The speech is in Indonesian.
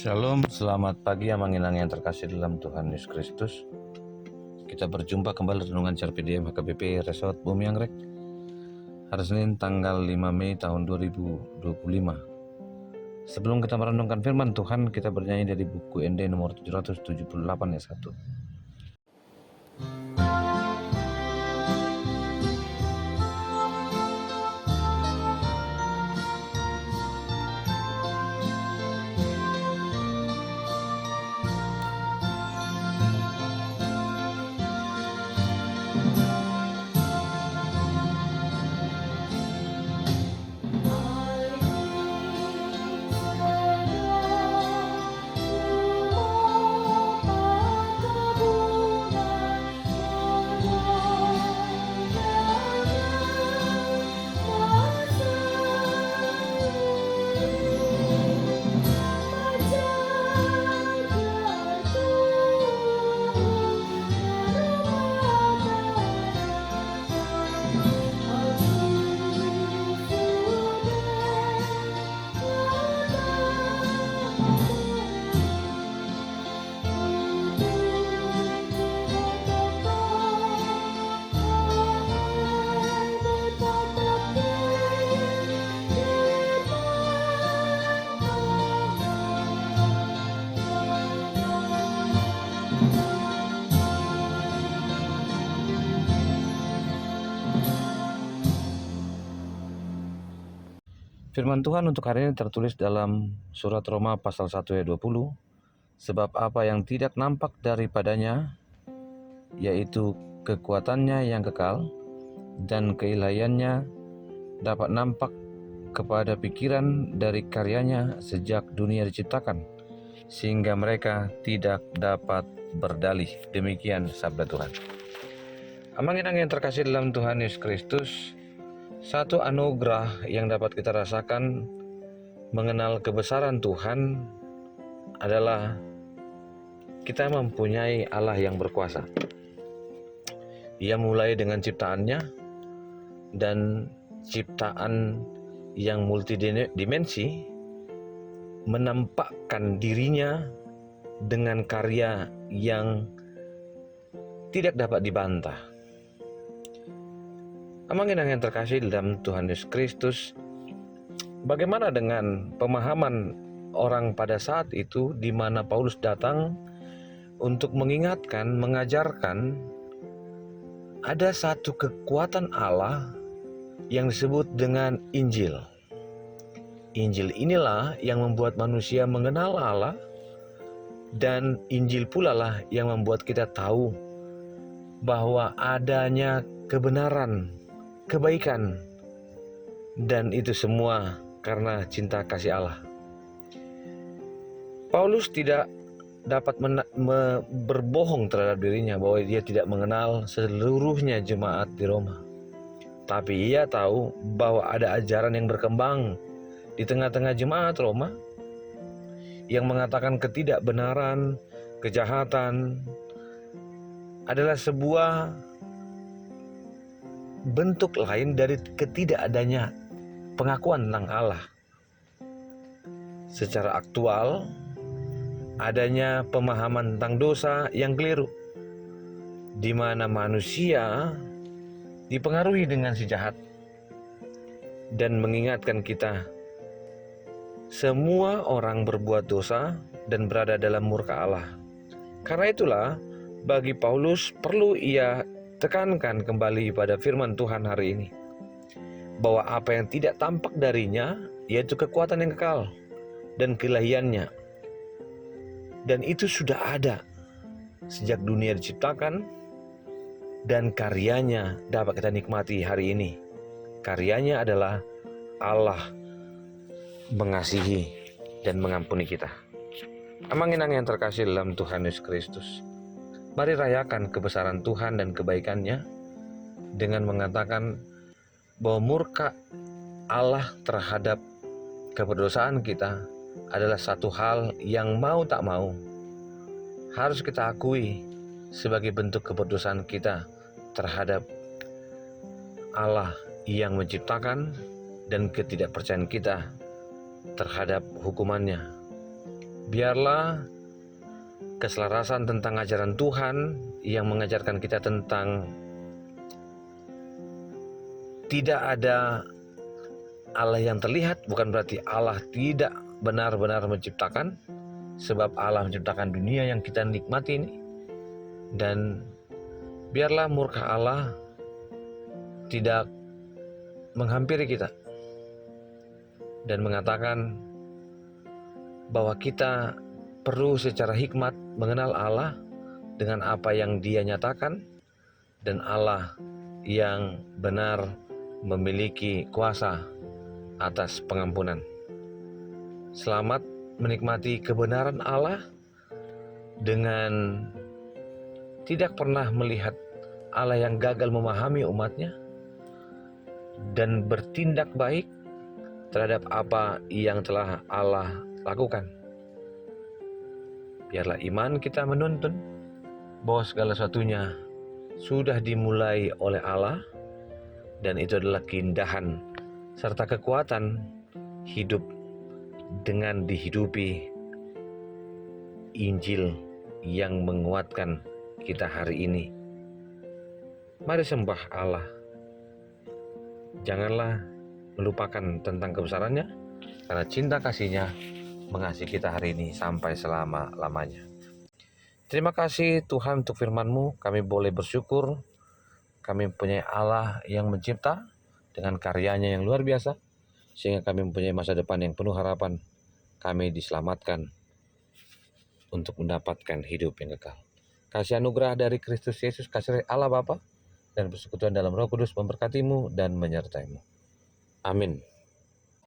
Shalom, selamat pagi Amanginang yang terkasih dalam Tuhan Yesus Kristus. Kita berjumpa kembali renungan CRPDM HKBP Resort Bumi Anggrek hari Senin tanggal 5 Mei tahun 2025. Sebelum kita merenungkan firman Tuhan, kita bernyanyi dari buku ND nomor 778 ayat 1. Firman Tuhan untuk hari ini tertulis dalam surat Roma pasal 1 ayat 20. Sebab apa yang tidak nampak daripadanya, yaitu kekuatannya yang kekal dan keilahiannya, dapat nampak kepada pikiran dari karyanya sejak dunia diciptakan, sehingga mereka tidak dapat berdalih. Demikian sabda Tuhan. Amanginang yang terkasih dalam Tuhan Yesus Kristus, satu anugerah yang dapat kita rasakan mengenal kebesaran Tuhan adalah kita mempunyai Allah yang berkuasa. Ia mulai dengan ciptaannya, dan ciptaan yang multidimensi menampakkan dirinya dengan karya yang tidak dapat dibantah. Amanginang yang terkasih dalam Tuhan Yesus Kristus, bagaimana dengan pemahaman orang pada saat itu di mana Paulus datang untuk mengingatkan, mengajarkan ada satu kekuatan Allah yang disebut dengan Injil. Injil inilah yang membuat manusia mengenal Allah, dan Injil pula lah yang membuat kita tahu bahwa adanya kebenaran, kebaikan, dan itu semua karena cinta kasih Allah. Paulus tidak dapat berbohong terhadap dirinya bahwa dia tidak mengenal seluruhnya jemaat di Roma. Tapi ia tahu bahwa ada ajaran yang berkembang di tengah-tengah jemaat Roma yang mengatakan ketidakbenaran, kejahatan adalah sebuah bentuk lain dari ketidakadanya pengakuan tentang Allah. Secara aktual, adanya pemahaman tentang dosa yang keliru, di mana manusia dipengaruhi dengan si jahat, dan mengingatkan kita semua orang berbuat dosa dan berada dalam murka Allah. Karena itulah bagi Paulus perlu ia tekankan kembali pada firman Tuhan hari ini, bahwa apa yang tidak tampak darinya yaitu kekuatan yang kekal dan keilahiannya, dan itu sudah ada sejak dunia diciptakan, dan karyanya dapat kita nikmati hari ini. Karyanya adalah Allah mengasihi dan mengampuni kita. Amanginang yang terkasih dalam Tuhan Yesus Kristus, mari rayakan kebesaran Tuhan dan kebaikannya dengan mengatakan bahwa murka Allah terhadap keberdosaan kita adalah satu hal yang mau tak mau harus kita akui sebagai bentuk keberdosaan kita terhadap Allah yang menciptakan dan ketidakpercayaan kita terhadap hukumannya. Biarlah keselarasan tentang ajaran Tuhan yang mengajarkan kita tentang tidak ada Allah yang terlihat, bukan berarti Allah tidak benar-benar menciptakan, sebab Allah menciptakan dunia yang kita nikmati ini. Dan biarlah murka Allah tidak menghampiri kita dan mengatakan bahwa kita perlu secara hikmat mengenal Allah dengan apa yang Dia nyatakan, dan Allah yang benar memiliki kuasa atas pengampunan. Selamat menikmati kebenaran Allah dengan tidak pernah melihat Allah yang gagal memahami umatnya dan bertindak baik terhadap apa yang telah Allah lakukan. Biarlah iman kita menuntun bahwa segala sesuatunya sudah dimulai oleh Allah, dan itu adalah keindahan serta kekuatan hidup dengan dihidupi Injil yang menguatkan kita hari ini. Mari sembah Allah. Janganlah melupakan tentang kebesarannya, karena cinta kasih-Nya mengasihi kita hari ini sampai selama-lamanya. Terima kasih Tuhan untuk firman-Mu. Kami boleh bersyukur. Kami mempunyai Allah yang mencipta dengan karyanya yang luar biasa, sehingga kami mempunyai masa depan yang penuh harapan. Kami diselamatkan untuk mendapatkan hidup yang kekal. Kasih anugerah dari Kristus Yesus, kasih Allah Bapa, dan persekutuan dalam Roh Kudus memberkati-Mu dan menyertai-Mu. Amin.